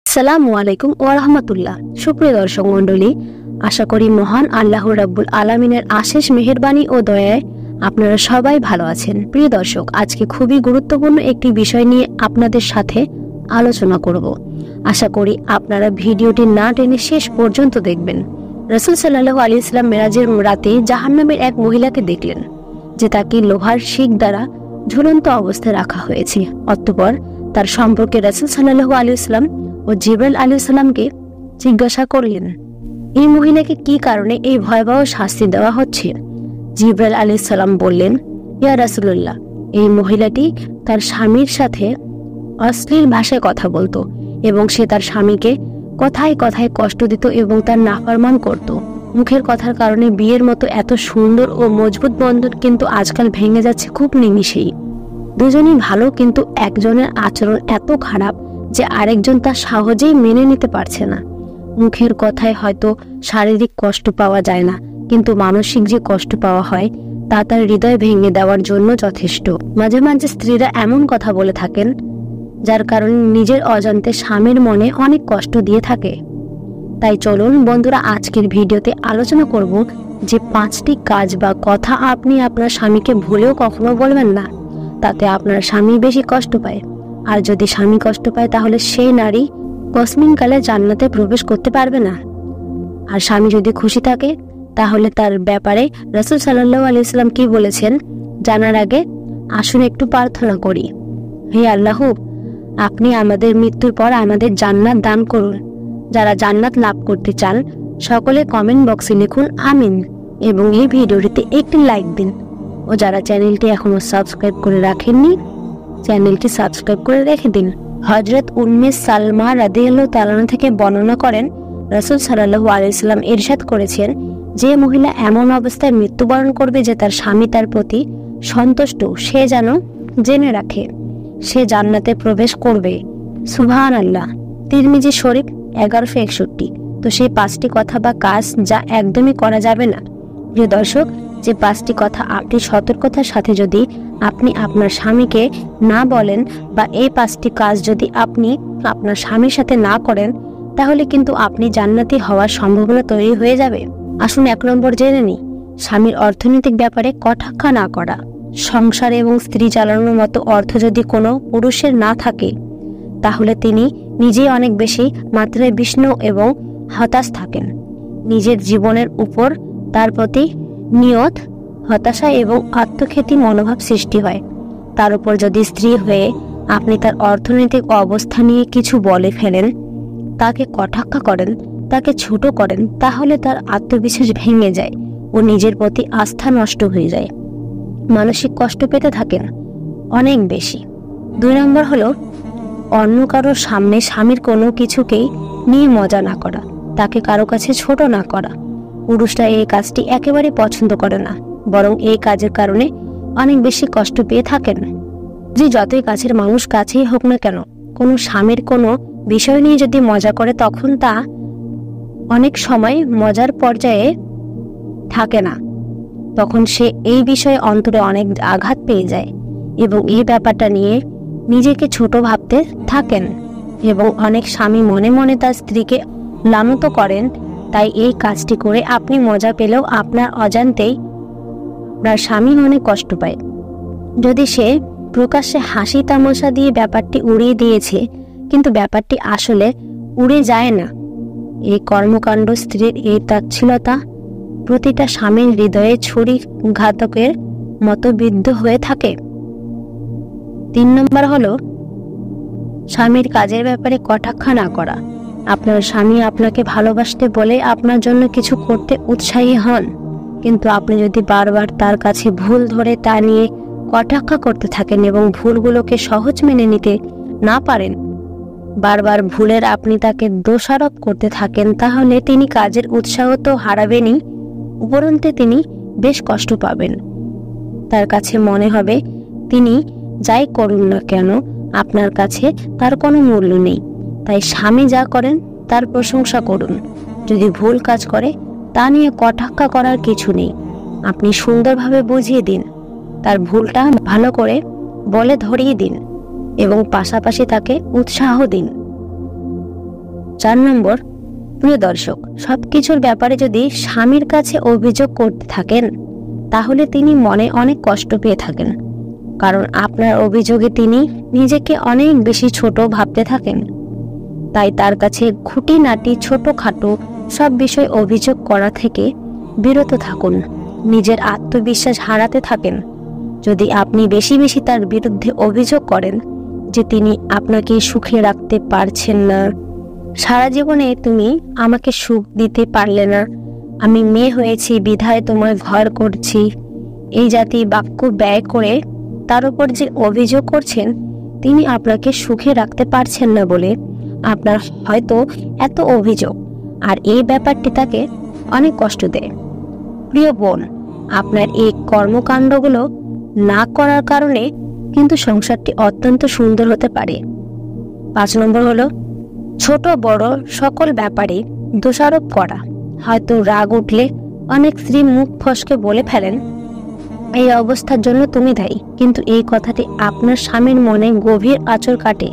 আসসালামু আলাইকুম ওয়া রাহমাতুল্লাহ। সুপ্রিয় দর্শক মণ্ডলী, আশা করি মহান আল্লাহ রাব্বুল আলামিনের অশেষ মেহেরবানি ও দয়ায় আপনারা সবাই ভালো আছেন। প্রিয় দর্শক, আজকে খুবই গুরুত্বপূর্ণ একটি বিষয় নিয়ে আপনাদের সাথে আলোচনা করব। আশা করি আপনারা ভিডিওটি না টেনে শেষ পর্যন্ত দেখবেন। রাসূল সাল্লাল্লাহু আলাইহি ওয়াসাল্লাম মেরাজের রাতে জাহান্নামের এক মহিলাকে দেখলেন যে তাকে লোহার শিক দ্বারা ঝুলন্ত অবস্থায় রাখা হয়েছে। অতঃপর তার সম্পর্কে রাসূল সাল্লাল্লাহু আলাইহি ওয়াসাল্লাম ও জিবরাইল আলাইহিস সালামকে জিজ্ঞাসা করলেন, এই মহিলাকে কি কারণে এই ভয়াবহ শাস্তি দেওয়া হচ্ছে? জিবরাইল আলাইহিস সালাম বললেন, ইয়া রাসূলুল্লাহ, এই মহিলাটি তার স্বামীর সাথে অশ্লীল ভাষায় কথা বলতো এবং সে তার স্বামীকে কথায় কথায় কষ্ট দিত এবং তার নাফরমান করত। মুখের কথার কারণে বিয়ের মতো এত সুন্দর ও মজবুত বন্ধন কিন্তু আজকাল ভেঙে যাচ্ছে খুব নিমিষেই। দুজনই ভালো, কিন্তু একজনের আচরণ এত খারাপ যে আরেকজন তা সহজেই মেনে নিতে পারছে না। মুখের কথায় হয়তো শারীরিক কষ্ট পাওয়া যায় না, কিন্তু মানসিক যে কষ্ট পাওয়া হয় তা তার হৃদয় ভেঙে দেওয়ার জন্য যথেষ্ট। মাঝে মাঝে স্ত্রীরা এমন কথা বলে থাকেন যার কারণে নিজের অজান্তে স্বামীর মনে অনেক কষ্ট দিয়ে থাকে। তাই চলুন বন্ধুরা, আজকের ভিডিওতে আলোচনা করব যে 5টি কাজ বা কথা আপনি আপনার স্বামীকে ভুলেও কখনো বলবেন না, তাতে আপনার স্বামী বেশি কষ্ট পায়। আর যদি স্বামী কষ্ট পায় তাহলে সেই নারী কসমিনকালে জান্নাতে প্রবেশ করতে পারবে না। আর স্বামী যদি খুশি থাকে তাহলে তার ব্যাপারে রাসূল সাল্লাল্লাহু আলাইহি ওয়াসাল্লাম কি বলেছেন জানার আগে আসুন একটু প্রার্থনা করি। হে আল্লাহ, আপনি আমাদের মৃত্যুর পর আমাদের জান্নাত দান করুন। যারা জান্নাত লাভ করতে চান সকলে কমেন্ট বক্সে লিখুন আমিন এবং এই ভিডিওটিতে একটি লাইক দিন। ও যারা চ্যানেলটি এখনো সাবস্ক্রাইব করে রাখেননি, চ্যানেলটি সাবস্ক্রাইব করে রেখে দিন। হযরত উম্মে সালমা রাদিয়াল্লাহু তাআলা থেকে বর্ণনা করেন, রাসূল সাল্লাল্লাহু আলাইহি ওয়াসাল্লাম ইরশাদ করেছেন, যে মহিলা এমন অবস্থায় মৃত্যুবরণ করবে যে তার স্বামী তার প্রতি সন্তুষ্ট, সে যেন জেনে রাখে সে জান্নাতে প্রবেশ করবে। সুবহানাল্লাহ। তিরমিজি শরীফ 1161। তো সেই 5টি কথা বা কাজ যা একদমই করা যাবে না। প্রিয় দর্শক, যে 5টি কথা আপনি সতর্কতার সাথে যদি আপনি আপনার স্বামীকে না বলেন বা এই 5টি কাজ যদি আপনি আপনার স্বামীর সাথে না করেন তাহলে কিন্তু আপনি জান্নাতি হওয়ার সম্ভাবনা তৈরি হয়ে যাবে। আসুন 1 নম্বর জেনে নিই, স্বামীর অর্থনৈতিক ব্যাপারে কটাক্ষ না করা। সংসার এবং স্ত্রী চালানোর মতো অর্থ যদি কোনো পুরুষের না থাকে তাহলে তিনি নিজেই অনেক বেশি মাত্রায় বিষণ্ণ এবং হতাশ থাকেন। নিজের জীবনের উপর তার প্রতি নিয়ত হতাশা এবং আত্মখ্যাতি মনোভাব সৃষ্টি হয়। তার উপর যদি স্ত্রী হয়ে আপনি তার অর্থনৈতিক অবস্থা নিয়ে কিছু বলে ফেলেন, তাকে কটাক্ষ করেন, তাকে ছোট করেন, তাহলে তার আত্মবিশ্বাস ভেঙে যায় ও নিজের প্রতি আস্থা নষ্ট হয়ে যায়। মানসিক কষ্ট পেতে থাকেন অনেক বেশি। 2 নম্বর হলো অন্য কারোর সামনে স্বামীর কোনো কিছুকেই নিয়ে মজা না করা, তাকে কারো কাছে ছোট না করা। পুরুষরা এই কাজটি একেবারে পছন্দ করে না, বরং এই কাজের কারণে অনেক বেশি কষ্ট পেয়ে থাকেন। যে যতই কাছের মানুষ কাছেই হোক না কেন, কোনো স্বামীর কোনো বিষয় নিয়ে যদি মজা করে তখন তা অনেক সময় মজার পর্যায়ে থাকে না, তখন সে এই বিষয়ে অন্তরে অনেক আঘাত পেয়ে যায় এবং এই ব্যাপারটা নিয়ে নিজেকে ছোট ভাবতে থাকেন এবং অনেক স্বামী মনে মনে তার স্ত্রীকে লানত করেন। তাই এই কাজটি করে আপনি মজা পেলেও আপনার অজান্তেই আপনার স্বামী অনেক কষ্ট পায়। যদি সে প্রকাশ্যে হাসি তামাশা দিয়ে ব্যাপারটি উড়িয়ে দিয়েছে কিন্তু ব্যাপারটি আসলে উড়ে যায় না, এই কর্মকাণ্ড স্ত্রীর এই তাচ্ছিলতা প্রতিটা স্বামীর হৃদয়ে ছুরি ঘাতকের মতো বিদ্ধ হয়ে থাকে। 3 নম্বর হলো স্বামীর কাজের ব্যাপারে কটাক্ষ না করা। আপনার স্বামী আপনাকে ভালোবাসতে বলে আপনার জন্য কিছু করতে উৎসাহী হন, কিন্তু আপনি যদি বারবার তার কাছে ভুল ধরে তা নিয়ে কটাক্ষ করতে থাকেন এবং ভুলগুলোকে সহজ মেনে নিতে না পারেন, বারবার ভুলের আপনি তাকে দোষারোপ করতে থাকেন, তাহলে তিনি কাজের উৎসাহ তো হারাবেনই, উপরন্তু তিনি বেশ কষ্ট পাবেন। তার কাছে মনে হবে তিনি যাই করুন না কেন আপনার কাছে তার কোনো মূল্য নেই। তাই স্বামী যা করেন তার প্রশংসা করুন। যদি ভুল কাজ করে তা নিয়ে কটাক্ষ করার কিছু নেই, আপনি সুন্দরভাবে বুঝিয়ে দিন, তার ভুলটা ভালো করে বলে ধরিয়ে দিন এবং পাশাপাশি তাকে উৎসাহ দিন। 4 নম্বর, প্রিয় দর্শক, সবকিছুর ব্যাপারে যদি স্বামীর কাছে অভিযোগ করতে থাকেন তাহলে তিনি মনে অনেক কষ্ট পেয়ে থাকেন, কারণ আপনার অভিযোগে তিনি নিজেকে অনেক বেশি ছোট ভাবতে থাকেন। তাই তার কাছে খুঁটিনাটি ছোটখাটো সব বিষয় অভিযোগ করা থেকে বিরত থাকুন। নিজের আত্মবিশ্বাস হারাতে থাকেন। যদি আপনি বেশি বেশি তার বিরুদ্ধে অভিযোগ করেন যে তিনি আপনাকে সুখে রাখতে পারছেন না, সারা জীবনে তুমি আমাকে সুখ দিতে পারলে না, আমি মেয়ে হয়েছি বিধায় তোমার ঘর করছি, এই জাতীয় বাক্য ব্যয় করে তার উপর যে অভিযোগ করছেন তিনি আপনাকে সুখে রাখতে পারছেন না বলে আপনার হয়তো এত অভিযোগ, আর এই ব্যাপারটি তাকে অনেক কষ্ট দেয়। প্রিয় বোন, আপনার এই কর্মকাণ্ডগুলো না করার কারণে কিন্তু সংসারটি অত্যন্ত সুন্দর হতে পারে। 5 নম্বর হলো, ছোট বড় সকল ব্যাপারে দোষারোপ করা। হয়তো রাগ উঠলে অনেক স্ত্রী মুখ ফসকে বলে ফেলেন, এই অবস্থার জন্য তুমি দায়ী, কিন্তু এই কথাটি আপনার স্বামীর মনে গভীর আঁচড় কাটে।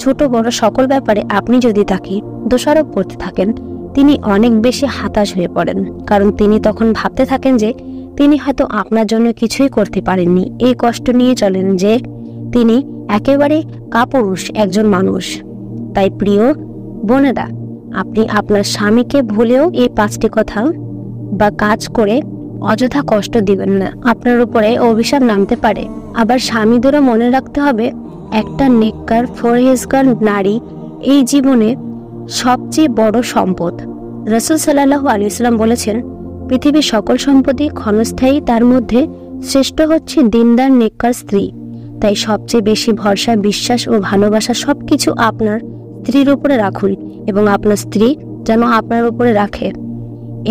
ছোট বড় সকল ব্যাপারে আপনি যদি তাকে দোষারোপ করতে থাকেন তিনি অনেক বেশি হতাশ হয়ে পড়েন, কারণ তিনি তখন ভাবতে থাকেন যে তিনি হয়তো আপনার জন্য কিছুই করতে পারেননি। এই কষ্ট নিয়ে চলেন যে তিনি একেবারে কাপুরুষ একজন মানুষ। তাই প্রিয় বোনেরা, আপনি আপনার স্বামীকে ভুলেও এই 5টি কথা বা কাজ করে অযথা কষ্ট দিবেন না, আপনার উপরে অভিশাপ নামতে পারে। আবার স্বামীদেরও মনে রাখতে হবে, একটা নেককার ফরহেজগার নারী এই জীবনে সবচেয়ে বড় সম্পদ। রাসূল সাল্লাল্লাহু আলাইহি ওয়াসাল্লাম বলেছেন, পৃথিবীর সকল সম্পত্তি ক্ষণস্থায়ী, তার মধ্যে শ্রেষ্ঠ হচ্ছে দিনদার নেককার স্ত্রী। তাই সবচেয়ে বেশি ভরসা, বিশ্বাস ও ভালোবাসা সবকিছু আপনার স্ত্রীর উপরে রাখুন এবং আপনার স্ত্রী যেন আপনার উপরে রাখে।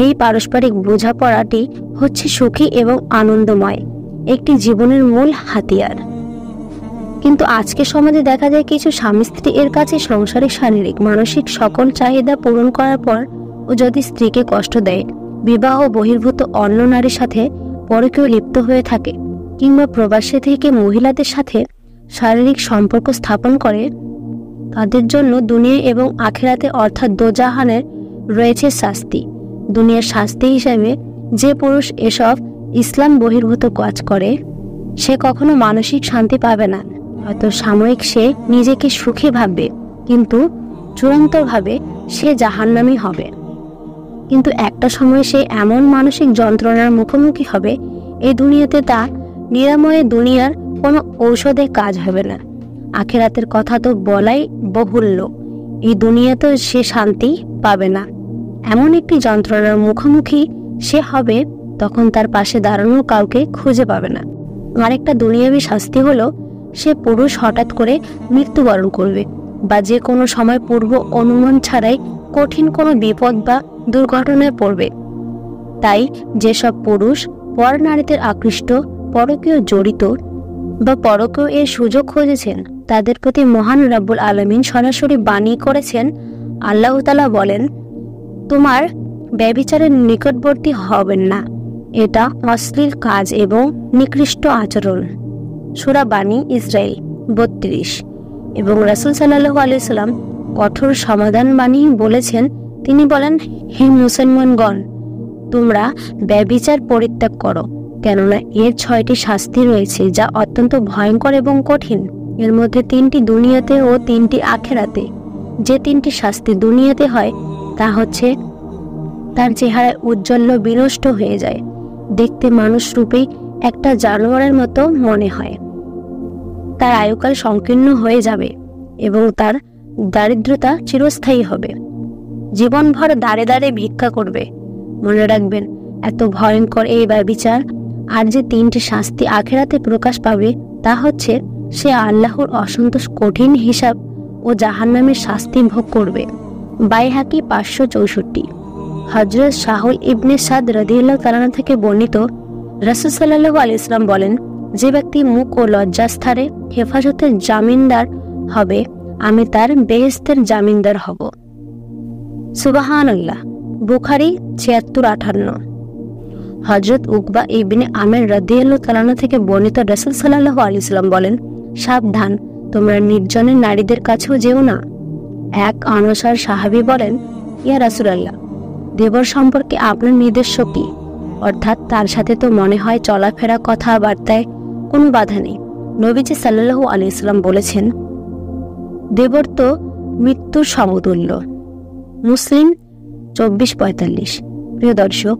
এই পারস্পরিক বোঝাপড়াটি হচ্ছে সুখী এবং আনন্দময় একটি জীবনের মূল হাতিয়ার। কিন্তু আজকে সমাজে দেখা যায় কিছু স্বামী স্ত্রী এর কাছে সংসারিক, শারীরিক, মানসিক সকল চাহিদা পূরণ করার পর ও যদি স্ত্রীকে কষ্ট দেয়, বিবাহ বহির্ভূত অন্য নারীর সাথে পরকীয় লিপ্ত হয়ে থাকে কিংবা প্রবাসী থেকে মহিলাদের সাথে শারীরিক সম্পর্ক স্থাপন করে, তাদের জন্য দুনিয়া এবং আখিরাতে অর্থাৎ দোজাহানের রয়েছে শাস্তি। দুনিয়ার শাস্তি হিসেবে যে পুরুষ এসব ইসলাম বহির্ভূত কাজ করে সে কখনো মানসিক শান্তি পাবে না। হয়তো সাময়িক সে নিজেকে সুখী ভাববে, কিন্তু চূড়ান্তভাবে সে জাহান্নামী হবে। কিন্তু একটা সময় সে এমন মানসিক যন্ত্রণার মুখোমুখি হবে, এই দুনিয়াতে তা নিরাময়ে দুনিয়ার কোনো ঔষধে কাজ হবে না। আখিরাতের কথা তো বলাই বহুল্য, এই দুনিয়াতেও সে শান্তি পাবে না। এমন একটি যন্ত্রণার মুখোমুখি সে হবে, তখন তার পাশে দাঁড়ানোর কাউকে খুঁজে পাবে না। আরেকটা দুনিয়াবী শাস্তি হলো, সে পুরুষ হঠাৎ করে মৃত্যুবরণ করবে বা যে কোনো সময় পূর্ব অনুমান ছাড়াই কঠিন কোনো বিপদ বা দুর্ঘটনায় পড়বে। তাই যেসব পুরুষ পর নারীদের আকৃষ্ট, পরকীয় জড়িত বা পরকীয় এর সুযোগ খুঁজেছেন, তাদের প্রতি মহান রব্বুল আলামিন সরাসরি বাণী করেছেন। আল্লাহ তাআলা বলেন, তোমার ব্যভিচারের নিকটবর্তী হবেন না, এটা অশ্লীল কাজ এবং নিকৃষ্ট আচরণ। সূরা বানী ইসরাইল 32। এবং রাসূল সাল্লাল্লাহু আলাইহি ওয়াসাল্লাম কঠোর সমাধান বাণী বলেছেন। তিনি বলেন, হে মুসলমানগণ, তোমরা ব্যভিচার পরিত্যাগ করো, কেননা এর 6টি শাস্তি রয়েছে যা অত্যন্ত ভয়ঙ্কর এবং কঠিন। এর মধ্যে 3টি দুনিয়াতে ও 3টি আখিরাতে। যে 3টি শাস্তি দুনিয়াতে হয় তা হচ্ছে, তার চেহারায় উজ্জ্বল্য বিনষ্ট হয়ে যায়, দেখতে মানুষ রূপেই একটা জানোয়ারের মতো মনে হয়, তার আয়ুকাল সংকীর্ণ হয়ে যাবে এবং তার দারিদ্রতা চিরস্থায়ী হবে, জীবনভর দাঁড়ে দাঁড়ে ভিক্ষা করবে। মনে রাখবেন, এত ভয়ঙ্কর এই ব্যভিচার। আর যে 3টি শাস্তি আখিরাতে প্রকাশ পাবে তা হচ্ছে, সে আল্লাহর অসন্তোষ, কঠিন হিসাব ও জাহান্নামের শাস্তি ভোগ করবে। বাইহাকি 564। হযরত শাহুল ইবনে সাদ রাদিয়াল্লাহু তাআলা থেকে বর্ণিত, রাসূল সাল্লাল্লাহু আলাইহি ওয়াসাল্লাম বলেন, যে ব্যক্তি মুখ ও লজ্জাস্থানে হেফাজতের জামিনদার হবে, আমি তার বেহেশতের জামিনদার হব। সুবহানাল্লাহ। বুখারী 76-58। হযরত উকবা ইবনে আমের রাদিয়াল্লাহু তাআলা থেকে বর্ণিত, রাসূল সাল্লাল্লাহু আলাইহি ওয়াসাল্লাম বলেন, সাবধান, তোমরা নির্জনের নারীদের কাছেও যেও না। এক অনসার সাহাবী বলেন, ইয়া রাসূলুল্লাহ, দেবর সম্পর্কে আপনার নির্দেশ কি? অর্থাৎ তার সাথে তো মনে হয় চলাফেরা কথাবার্তায় কোনো বাধা নেই। নবীজি সাল্লাল্লাহু আলাইহি ওয়াসাল্লাম বলেছেন, দেবর তো মৃত্যুর সমতুল্য। মুসলিম 24:45। প্রিয় দর্শক,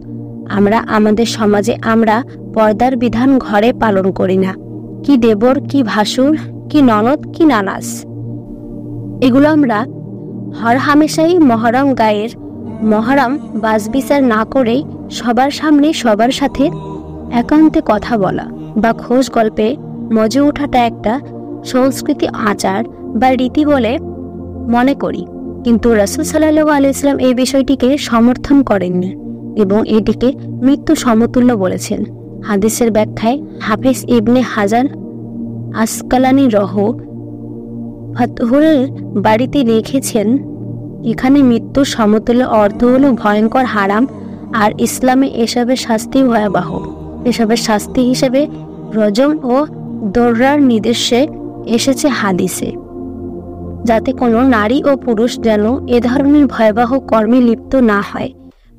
আমরা আমাদের সমাজে আমরা পর্দার বিধান ঘরে পালন করি না। কি দেবর, কি ভাসুর, কি ননদ, কি নানাস, এগুলো আমরা হরহামেশাই মহরম গায়ের মহরম বাজবিচার না করেই সবার সামনে সবার সাথে একান্তে কথা বলা বা খোশ গল্পে মজে ওঠাটা একটা সংস্কৃতি, আচার বা রীতি বলে মনে করি। কিন্তু রাসূল সাল্লাল্লাহু আলাইহি ওয়াসাল্লাম এই বিষয়টিকে সমর্থন করেননি এবং এটিকে মৃত্যু সমতুল্য বলেছেন। হাদিসের ব্যাখ্যায় হাফিজ ইবনে হাজার আসকালানি ফাতহুল বাড়িতে লিখেছেন, এখানে মৃত্যুর সমতুল্য অর্থ হলো ভয়ঙ্কর হারাম, আর ইসলামে এসবের শাস্তি ভয়াবহ। এসবের শাস্তি হিসেবে রজম ও দর্রার নির্দেশে এসেছে হাদিসে, যাতে কোনো নারী ও পুরুষ যেন এ ধরনের ভয়াবহ কর্মে লিপ্ত না হয়।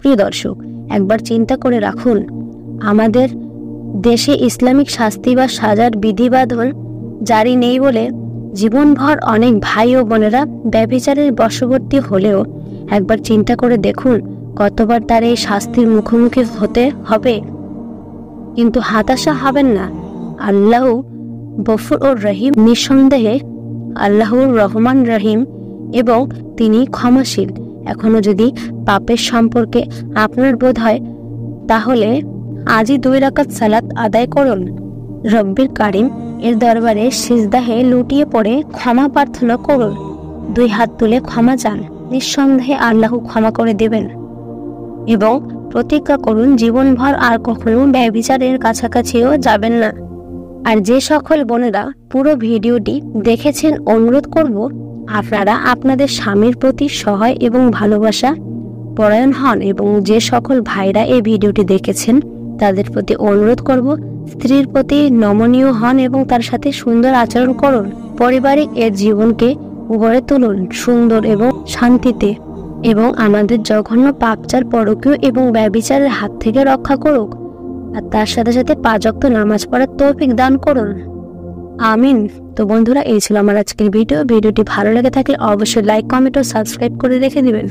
প্রিয় দর্শক, একবার চিন্তা করে রাখুন, আমাদের দেশে ইসলামিক শাস্তি বা সাজার বিধিবাধন জারি নেই বলে জীবনভর অনেক ভাই ও বোনেরা ব্যভিচারের বশবর্তী হলেও একবার চিন্তা করে দেখুন কতবার তার এই শাস্তির মুখোমুখি হতে হবে। কিন্তু হতাশা হবেন না, আল্লাহ গফুর ও রহিম। নিঃসন্দেহে আল্লাহর রহমান রহিম এবং তিনি ক্ষমাশীল। এখনো যদি পাপের সম্পর্কে আপনার বোধ হয়, তাহলে আজই 2 রাকাত সালাত আদায় করুন। রব্বির কারিম এর দরবারে সিজদাহে লুটিয়ে পড়ে ক্ষমা প্রার্থনা করুন। 2 হাত তুলে ক্ষমা চান। নিঃসন্দেহে আল্লাহ ক্ষমা করে দেবেন। এবং প্রতিজ্ঞা করুন জীবনভর আর কখনো ব্যভিচারের কাছাকাছিও যাবেন না। আর যে সকল বোনেরা পুরো ভিডিওটি দেখেছেন, অনুরোধ করব আপনারা আপনাদের স্বামীর প্রতি সহায় এবং ভালোবাসা পরায়ণ হন। এবং যে সকল ভাইরা এই ভিডিওটি দেখেছেন তাদের প্রতি অনুরোধ করব স্ত্রীর প্রতি নমনীয় হন এবং তার সাথে সুন্দর আচরণ করুন। পারিবারিক এর জীবনকে গড়ে তুলুন সুন্দর এবং শান্তিতে, এবং আমাদের জঘন্য পাপচার, পরকীয় এবং ব্যভিচারের হাত থেকে রক্ষা করুক। আর তার সাথে সাথে 5 ওয়াক্ত নামাজ পড়ার তৌফিক দান করুন। আমিন। তো বন্ধুরা, এই ছিল আমার আজকের ভিডিওটি ভালো লেগে থাকলে অবশ্যই লাইক, কমেন্ট ও সাবস্ক্রাইব করে রেখে দিবেন।